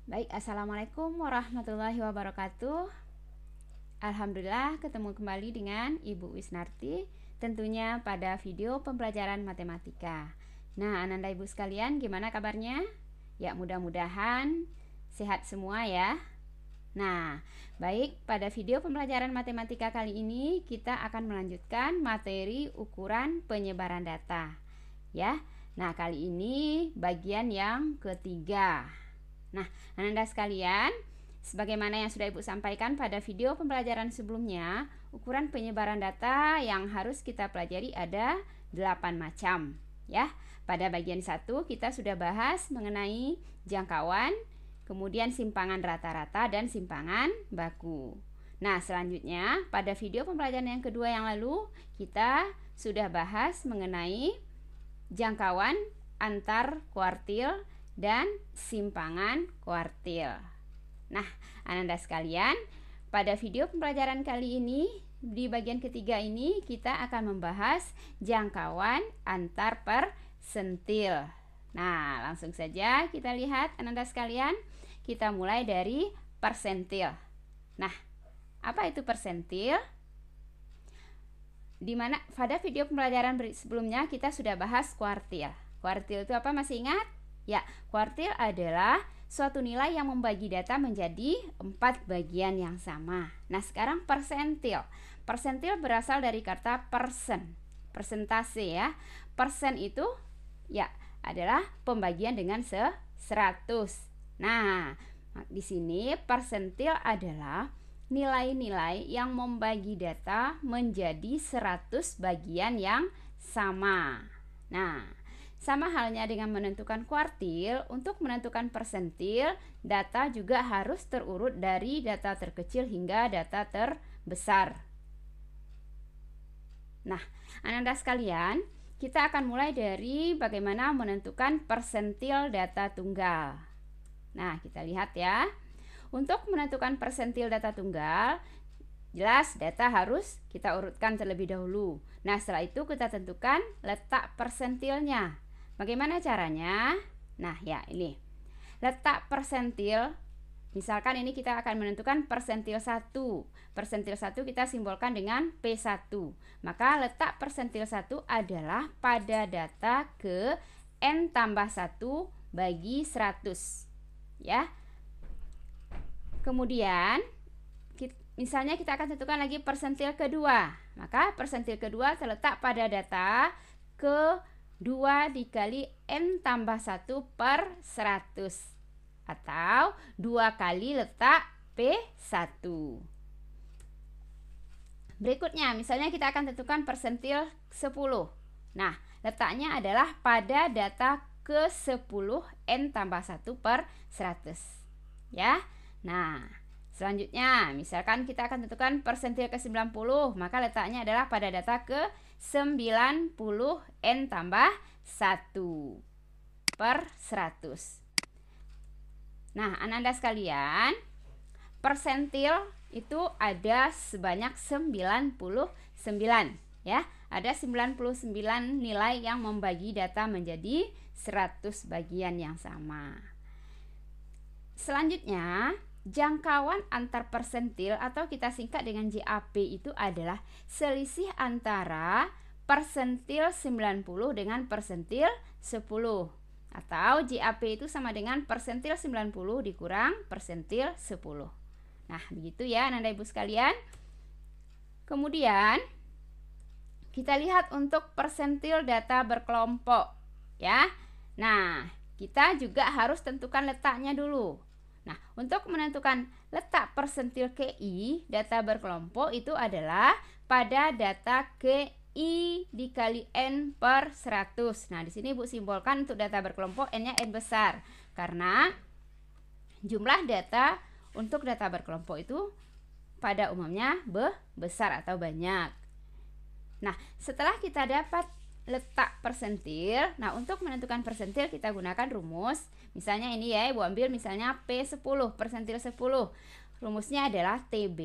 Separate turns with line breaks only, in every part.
Baik, Assalamualaikum warahmatullahi wabarakatuh. Alhamdulillah ketemu kembali dengan Ibu Wisnarti, tentunya pada video pembelajaran matematika. Nah, Ananda Ibu sekalian, gimana kabarnya? Ya, mudah-mudahan sehat semua ya. Nah, baik, pada video pembelajaran matematika kali ini kita akan melanjutkan materi ukuran penyebaran data. Ya. Nah, kali ini bagian yang ketiga. Nah, Ananda sekalian, sebagaimana yang sudah Ibu sampaikan pada video pembelajaran sebelumnya, ukuran penyebaran data yang harus kita pelajari ada 8 macam. Ya, pada bagian 1 kita sudah bahas mengenai jangkauan, kemudian simpangan rata-rata dan simpangan baku. Nah, selanjutnya pada video pembelajaran yang kedua yang lalu kita sudah bahas mengenai jangkauan antar kuartil dan simpangan kuartil. Nah, Ananda sekalian, pada video pembelajaran kali ini di bagian ketiga ini kita akan membahas jangkauan antar persentil. Nah, langsung saja kita lihat Ananda sekalian, kita mulai dari persentil. Nah, apa itu persentil? Dimana pada video pembelajaran sebelumnya kita sudah bahas kuartil. Kuartil itu apa, masih ingat? Ya, kuartil adalah suatu nilai yang membagi data menjadi 4 bagian yang sama. Nah, sekarang persentil. Persentil berasal dari kata persen, persentase ya. Persen itu ya adalah pembagian dengan 100. Nah, di sini persentil adalah nilai-nilai yang membagi data menjadi 100 bagian yang sama. Nah, sama halnya dengan menentukan kuartil, untuk menentukan persentil, data juga harus terurut dari data terkecil hingga data terbesar. Nah, Ananda sekalian, kita akan mulai dari bagaimana menentukan persentil data tunggal. Nah, kita lihat ya. Untuk menentukan persentil data tunggal, jelas data harus kita urutkan terlebih dahulu. Nah, setelah itu kita tentukan letak persentilnya. Bagaimana caranya? Nah, ya ini. Letak persentil, misalkan ini kita akan menentukan persentil 1. Persentil 1 kita simbolkan dengan P1. Maka letak persentil 1 adalah pada data ke N tambah 1 bagi 100. Ya. Kemudian misalnya kita akan tentukan lagi persentil kedua. Maka persentil kedua terletak pada data ke 2 dikali N tambah 1 per 100 atau 2 kali letak P1. Berikutnya misalnya kita akan tentukan persentil 10. Nah, letaknya adalah pada data ke 10 N tambah 1 per 100 ya. Nah, selanjutnya misalkan kita akan tentukan persentil ke 90, maka letaknya adalah pada data ke 90 N tambah 1 per 100. Nah, Ananda sekalian, persentil itu ada sebanyak 99 ya. Ada 99 nilai yang membagi data menjadi 100 bagian yang sama. Selanjutnya, jangkauan antar persentil atau kita singkat dengan JAP itu adalah selisih antara persentil 90 dengan persentil 10. Atau JAP itu sama dengan persentil 90 dikurang persentil 10. Nah, begitu ya Ananda Ibu sekalian. Kemudian kita lihat untuk persentil data berkelompok ya. Nah, kita juga harus tentukan letaknya dulu. Nah, untuk menentukan letak persentil KI data berkelompok itu adalah pada data KI dikali N per 100. Nah, di sini Ibu simbolkan untuk data berkelompok N-nya N besar karena jumlah data untuk data berkelompok itu pada umumnya besar atau banyak. Nah, setelah kita dapat letak persentil, nah untuk menentukan persentil kita gunakan rumus. Misalnya ini ya, Ibu ambil misalnya P10, persentil 10. Rumusnya adalah TB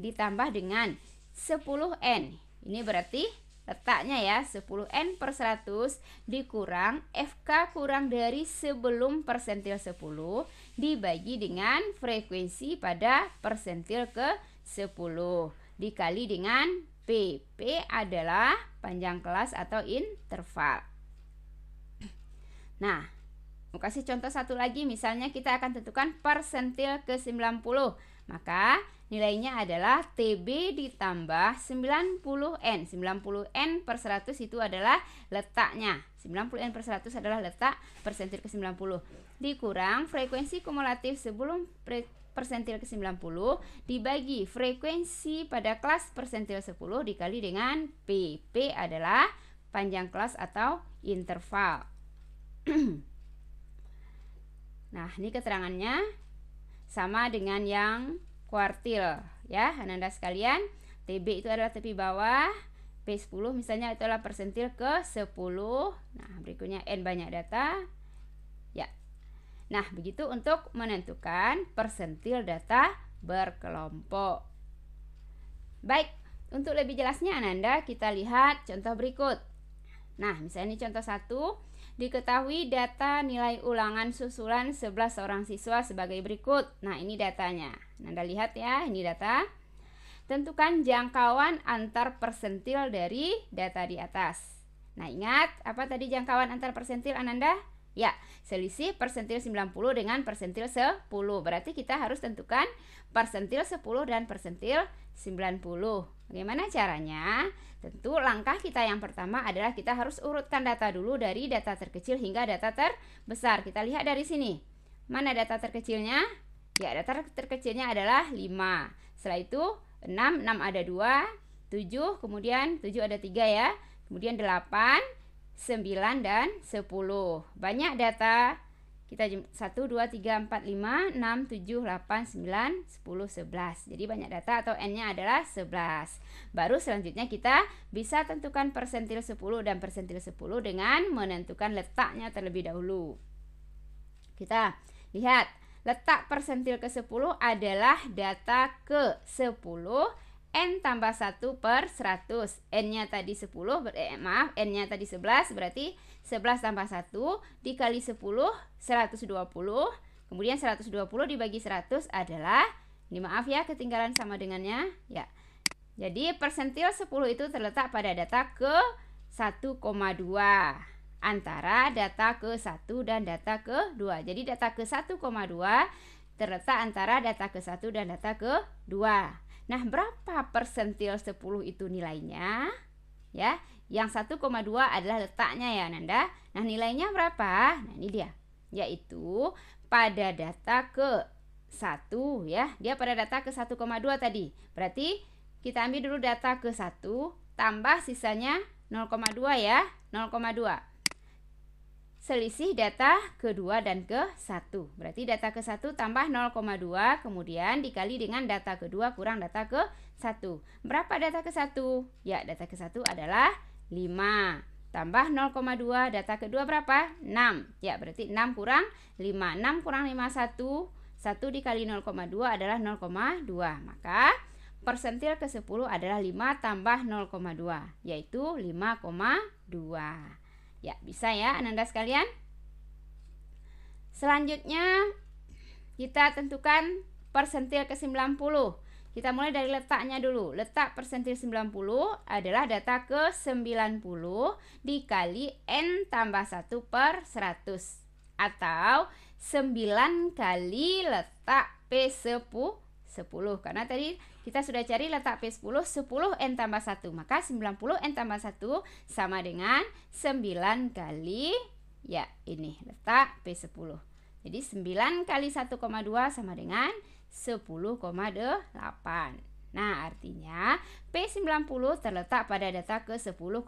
ditambah dengan 10N. Ini berarti letaknya ya, 10N per 100 dikurang FK kurang dari sebelum persentil 10 dibagi dengan frekuensi pada persentil ke 10 dikali dengan P. P adalah panjang kelas atau interval. Nah, mau kasih contoh satu lagi, misalnya kita akan tentukan persentil ke 90. Maka nilainya adalah TB ditambah 90N. 90N per 100 itu adalah letaknya. 90N per 100 adalah letak persentil ke 90. Dikurang frekuensi kumulatif sebelum persentil ke 90 dibagi frekuensi pada kelas persentil 10 dikali dengan P. P adalah panjang kelas atau interval. Nah, ini keterangannya sama dengan yang kuartil ya, Ananda sekalian. TB itu adalah tepi bawah, P10 misalnya itu adalah persentil ke 10. Nah, berikutnya N banyak data. Ya. Nah, begitu untuk menentukan persentil data berkelompok. Baik, untuk lebih jelasnya Ananda kita lihat contoh berikut. Nah, misalnya ini contoh 1. Diketahui data nilai ulangan susulan 11 orang siswa sebagai berikut. Nah, ini datanya. Anda lihat ya, ini data. Tentukan jangkauan antar persentil dari data di atas. Nah, ingat apa tadi jangkauan antar persentil Ananda? Ya, selisih persentil 90 dengan persentil 10. Berarti kita harus tentukan persentil 10 dan persentil 90. Bagaimana caranya? Tentu langkah kita yang pertama adalah kita harus urutkan data dulu dari data terkecil hingga data terbesar. Kita lihat dari sini. Mana data terkecilnya? Ya, data terkecilnya adalah 5. Setelah itu 6 ada 2, 7, kemudian 7 ada 3 ya. Kemudian 8, 9 dan 10. Banyak data. Kita 1, 2, 3, 4, 5, 6, 7, 8, 9, 10, 11. Jadi banyak data atau N-nya adalah 11. Baru selanjutnya kita bisa tentukan persentil 10 dan persentil 10 dengan menentukan letaknya terlebih dahulu. Kita lihat, letak persentil ke 10 adalah data ke 10 N tambah 1 per 100. N-nya tadi 10, N-nya tadi 11, berarti 11 tambah 1 dikali 10, 120. Kemudian 120 dibagi 100 adalah, ini maaf ya ketinggalan sama dengannya. Ya. Jadi persentil 10 itu terletak pada data ke 1,2 antara data ke 1 dan data ke 2. Jadi data ke 1,2 terletak antara data ke 1 dan data ke 2. Nah, berapa persentil 10 itu nilainya? Ya, yang 1,2 adalah letaknya ya, Nanda. Nah, nilainya berapa? Nah, ini dia. Yaitu pada data ke 1 ya. Dia pada data ke 1,2 tadi. Berarti kita ambil dulu data ke 1 tambah sisanya 0,2 ya. 0,2. Selisih data kedua dan ke-1. Berarti data ke-1 tambah 0,2 kemudian dikali dengan data kedua kurang data ke-1. Berapa data ke-1? Ya, data ke-1 adalah 5. Tambah 0,2, data kedua berapa? 6. Ya, berarti 6 kurang 5. 6 kurang 5, 1. 1 dikali 0,2 adalah 0,2. Maka persentil ke-10 adalah 5 tambah 0,2, yaitu 5,2. Ya, bisa ya Ananda sekalian. Selanjutnya kita tentukan persentil ke 90. Kita mulai dari letaknya dulu. Letak persentil 90 adalah data ke 90 dikali N tambah 1 per 100. Atau 9 kali letak P10. Karena tadi kita sudah cari letak P10, 10 N tambah 1. Maka 90 N tambah 1 sama dengan 9 kali, ya ini letak P10. Jadi 9 kali 1,2 sama dengan 10,8. Nah, artinya P90 terletak pada data ke 10,8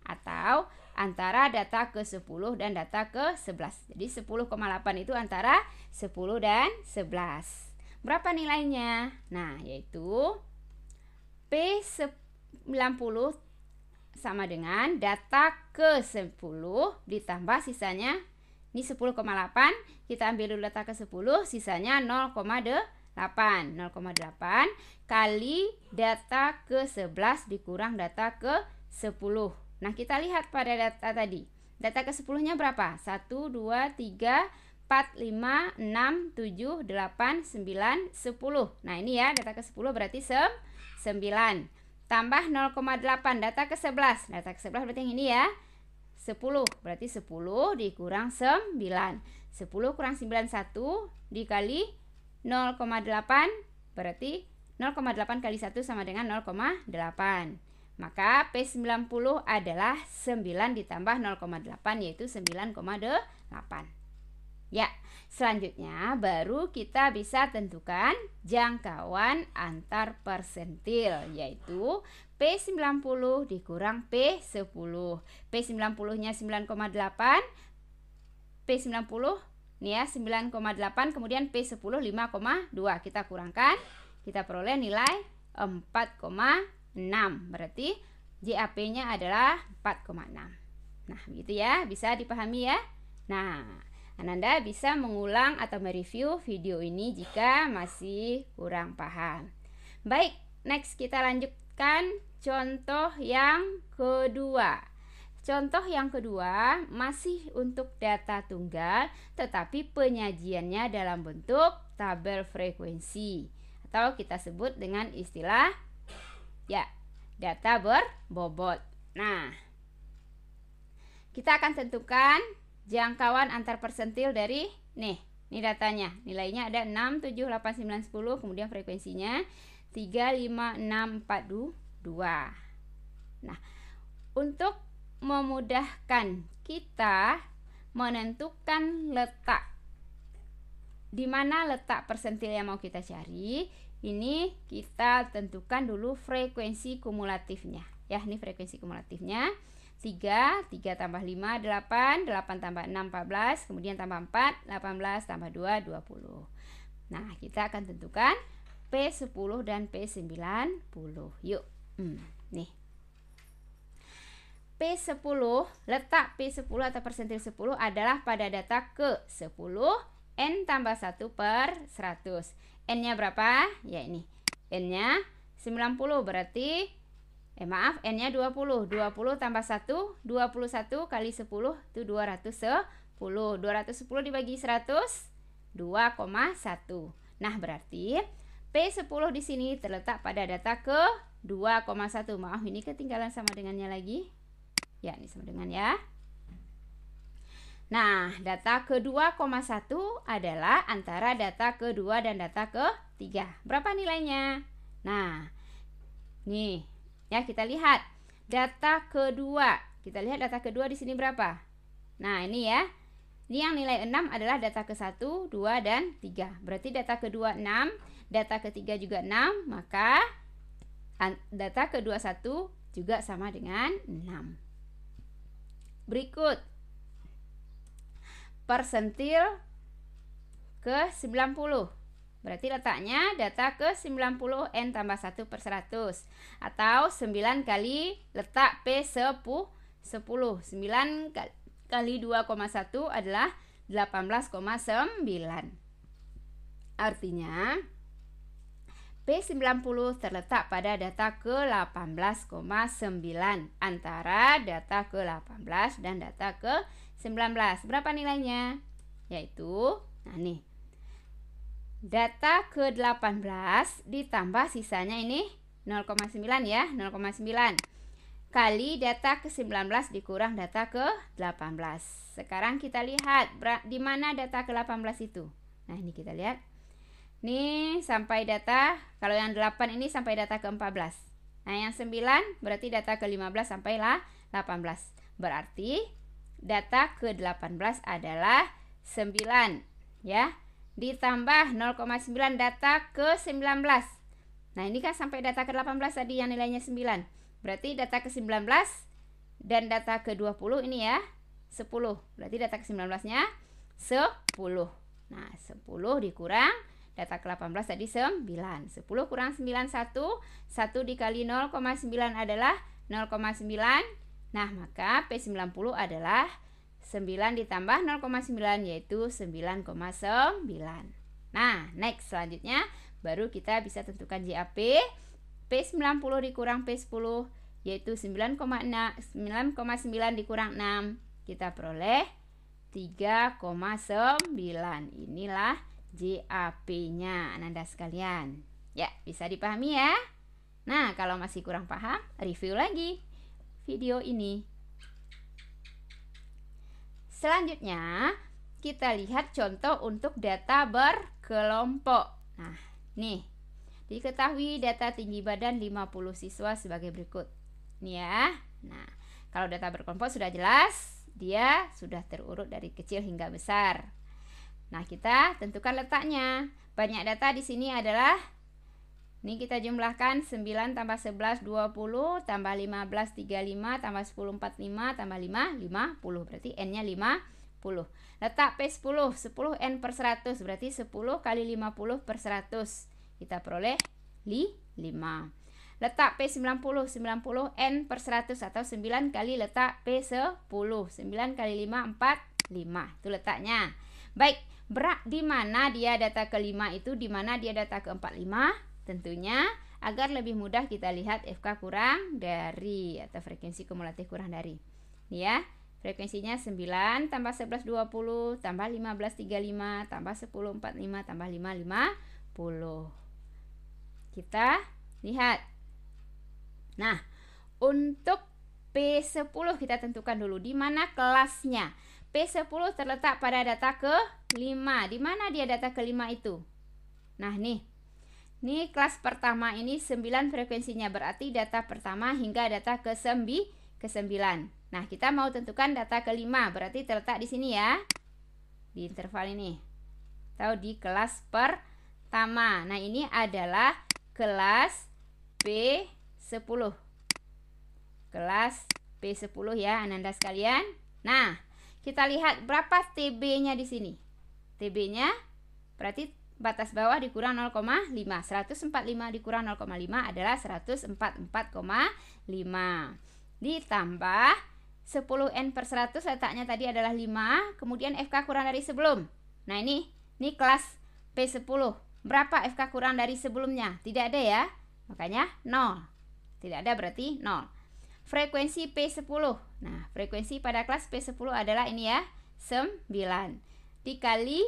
atau antara data ke 10 dan data ke 11. Jadi 10,8 itu antara 10 dan 11. Berapa nilainya? Nah, yaitu P90 sama dengan data ke 10 ditambah sisanya, ini 10,8, kita ambil dulu data ke 10, sisanya 0,8. kali data ke-11 dikurang data ke-10. Nah, kita lihat pada data tadi. Data ke-10-nya berapa? 1, 2, 3, 4, 5, 6, 7, 8, 9, 10. Nah, ini ya, data ke-10 berarti 9. Tambah 0,8, data ke-11. Data ke-11 berarti yang ini ya. 10, berarti 10 dikurang 9. 10 kurang 9, 1 dikali 0,8, berarti 0,8 kali 1 sama dengan 0,8. Maka P90 adalah 9 ditambah 0,8, yaitu 9,8. Ya, selanjutnya baru kita bisa tentukan jangkauan antar persentil, yaitu P90 dikurang P10. P90-nya 9,8, P90 nih ya 9,8, kemudian P10 5,2. Kita kurangkan, kita peroleh nilai 4,6. Berarti JAP-nya adalah 4,6. Nah, begitu ya, bisa dipahami ya. Nah, Ananda bisa mengulang atau mereview video ini jika masih kurang paham. Baik, next kita lanjutkan contoh yang kedua. Contoh yang kedua masih untuk data tunggal, tetapi penyajiannya dalam bentuk tabel frekuensi, atau kita sebut dengan istilah ya, data berbobot. Nah, kita akan tentukan jangkauan antar persentil dari ini datanya. Nilainya ada 6, 7, 8, 9, 10, kemudian frekuensinya 3, 5, 6, 4, 2. Nah, untuk memudahkan kita menentukan letak di mana letak persentil yang mau kita cari, ini kita tentukan dulu frekuensi kumulatifnya. Ya, ini frekuensi kumulatifnya. 3 tambah 5, 8, 8 tambah 6, 14, kemudian tambah 4, 18, tambah 2, 20. Nah, kita akan tentukan P10 dan P90. Yuk, nih. P10, letak P10 atau persentil 10 adalah pada data ke-10, N tambah 1 per 100. N-nya berapa? Ya ini. N-nya 90, berarti N-nya 20. 20 tambah 1, 21 kali 10 itu 210. 210 dibagi 100, 2,1. Nah, berarti P10 di sini terletak pada data ke 2,1. Maaf, ini ketinggalan sama dengannya lagi. Ya, ini sama dengan ya. Nah, data ke-2,1 adalah antara data ke-2 dan data ke-3. Berapa nilainya? Nah, nih, ya kita lihat data kedua. Kita lihat data kedua di sini berapa? Nah, ini ya. Ini yang nilai 6 adalah data ke-1, 2, dan 3. Berarti data kedua 6, data ketiga juga 6, maka data ke-21 juga sama dengan 6. Berikut persentil ke-90. Berarti letaknya data ke-90 N tambah 1 per 100, atau 9 kali letak P10. 9 kali 2,1 adalah 18,9. Artinya P90 terletak pada data ke-18,9, antara data ke-18 dan data ke-19. Berapa nilainya? Yaitu, nah nih, data ke-18 ditambah sisanya ini 0,9 ya, 0,9 kali data ke-19 dikurang data ke-18. Sekarang kita lihat di mana data ke-18 itu. Nah, ini kita lihat. Nih sampai data, kalau yang 8 ini sampai data ke-14. Nah, yang 9 berarti data ke-15 sampai 18. Berarti data ke-18 adalah 9 ya, ditambah 0,9 data ke-19. Nah, ini kan sampai data ke-18 tadi yang nilainya 9. Berarti data ke-19 dan data ke-20 ini ya 10. Berarti data ke-19-nya 10. Nah, 10 dikurang data ke-18 tadi 9. 10 kurang 9, 1. 1 dikali 0,9 adalah 0,9. Nah, maka P90 adalah 9 ditambah 0,9, yaitu 9,9. Nah, next selanjutnya baru kita bisa tentukan JAP. P90 dikurang P10 yaitu 9,9 dikurang 6, kita peroleh 3,9. Inilah JAP-nya Ananda sekalian. Ya, bisa dipahami ya. Nah, kalau masih kurang paham, review lagi video ini. Selanjutnya, kita lihat contoh untuk data berkelompok. Nah, nih, diketahui data tinggi badan 50 siswa sebagai berikut. Nih ya. Nah, kalau data berkelompok sudah jelas, dia sudah terurut dari kecil hingga besar. Nah, kita tentukan letaknya. Banyak data di sini adalah, ini kita jumlahkan 9 tambah 11 20 tambah 15 35 tambah 10 45 tambah 5 50, berarti N-nya 50. Letak P10 10 N per 100, berarti 10 kali 50 per 100, kita peroleh 5. Letak P90 90 N per 100 atau 9 kali letak P10, 9 kali 5 45, itu letaknya. Baik, di mana dia data kelima itu, di mana dia data ke-45? Tentunya agar lebih mudah kita lihat FK kurang dari atau frekuensi kumulatif kurang dari. Nih ya, frekuensinya 9 tambah 11 20 tambah 15 35 tambah 10 45 tambah 5 50. Kita lihat. Nah, untuk P10 kita tentukan dulu di mana kelasnya. P10 terletak pada data ke-5. Di mana dia data ke-5 itu? Nah, nih kelas pertama ini 9 frekuensinya, berarti data pertama hingga data ke-9. Nah, kita mau tentukan data ke-5, berarti terletak di sini ya. Di interval ini. Atau di kelas pertama. Nah, ini adalah kelas P10. Kelas P10 ya, Ananda sekalian. Nah, kita lihat berapa TB-nya di sini. TB-nya berarti batas bawah dikurang 0,5. 145 dikurang 0,5 adalah 144,5. Ditambah 10N per 100, letaknya tadi adalah 5. Kemudian FK kurang dari sebelum. Nah, ini kelas P10. Berapa FK kurang dari sebelumnya? Tidak ada ya. Makanya 0. Tidak ada berarti 0. Frekuensi P10. Nah, frekuensi pada kelas P10 adalah ini ya, 9. Dikali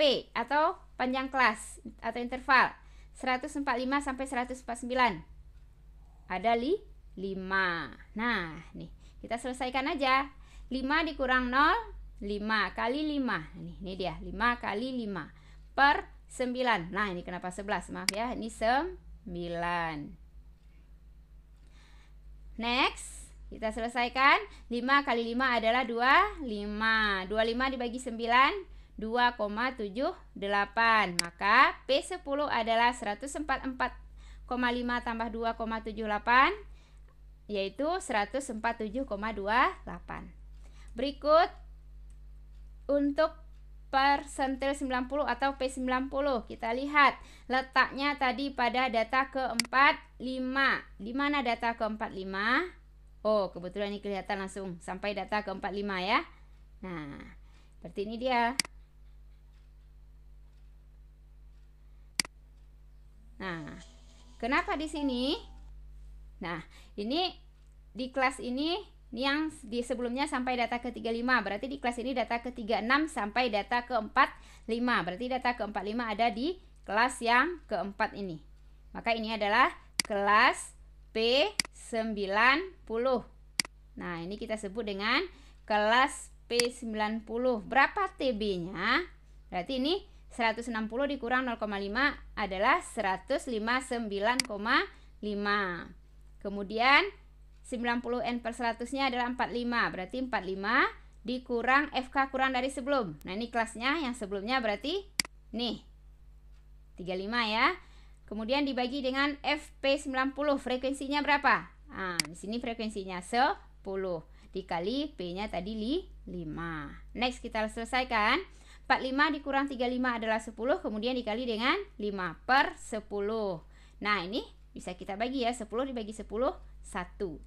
P atau panjang kelas atau interval 145 sampai 149. Ada 5. Nah, nih kita selesaikan aja. 5 dikurang 0, 5 kali 5. Ini dia, 5 kali 5 per 9. Nah, ini kenapa 11? Maaf ya, ini 9. Next, kita selesaikan. 5 kali 5 adalah 25. 25 dibagi 9, 2,78. Maka P10 adalah 144,5 tambah 2,78, yaitu 147,28. Berikut untuk persentil 90 atau P90. Kita lihat letaknya tadi pada data ke-45. Di mana data ke-45? Oh, kebetulan ini kelihatan langsung sampai data ke-45 ya. Nah, seperti ini dia. Nah, kenapa di sini? Nah, ini di kelas ini yang di sebelumnya sampai data ke-35, berarti di kelas ini data ke-36 sampai data ke-45, berarti data ke-45 ada di kelas yang keempat ini. Maka ini adalah kelas P90. Nah, ini kita sebut dengan kelas P90. Berapa TB-nya? Berarti ini 160 dikurang 0,5 adalah 159,5. Kemudian 90N per 100-nya adalah 45. Berarti 45 dikurang FK kurang dari sebelum. Nah, ini kelasnya yang sebelumnya berarti nih 35 ya. Kemudian dibagi dengan FP90. Frekuensinya berapa? Nah, di sini frekuensinya 10 dikali P-nya tadi 5. Next kita selesaikan. 45 dikurang 35 adalah 10, kemudian dikali dengan 5 per 10. Nah, ini bisa kita bagi ya, 10 dibagi 10, 1.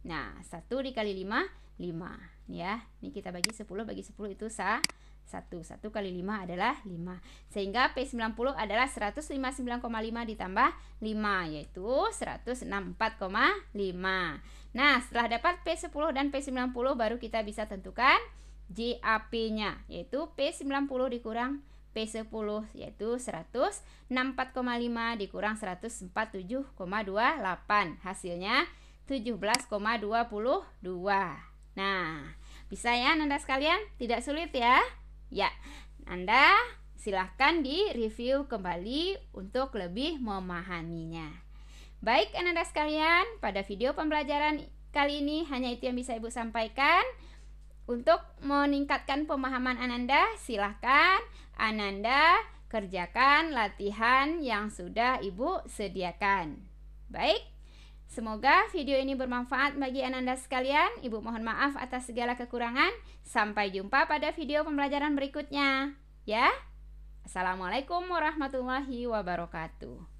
Nah, 1 dikali 5, 5. Ya, ini kita bagi 10 bagi 10 itu 1. 1 kali 5 adalah 5. Sehingga P90 adalah 159,5 ditambah 5, yaitu 164,5. Nah, setelah dapat P10 dan P90 baru kita bisa tentukan JAP-nya, yaitu P90 dikurang P10, yaitu 164,5 dikurang 147,28. Hasilnya 17,22. Nah, bisa ya Ananda sekalian? Tidak sulit ya? Ya, Anda silahkan di-review kembali untuk lebih memahaminya. Baik Ananda sekalian, pada video pembelajaran kali ini hanya itu yang bisa Ibu sampaikan. Untuk meningkatkan pemahaman Ananda, silahkan Ananda kerjakan latihan yang sudah Ibu sediakan. Baik, semoga video ini bermanfaat bagi Ananda sekalian. Ibu mohon maaf atas segala kekurangan. Sampai jumpa pada video pembelajaran berikutnya. Ya, Assalamualaikum warahmatullahi wabarakatuh.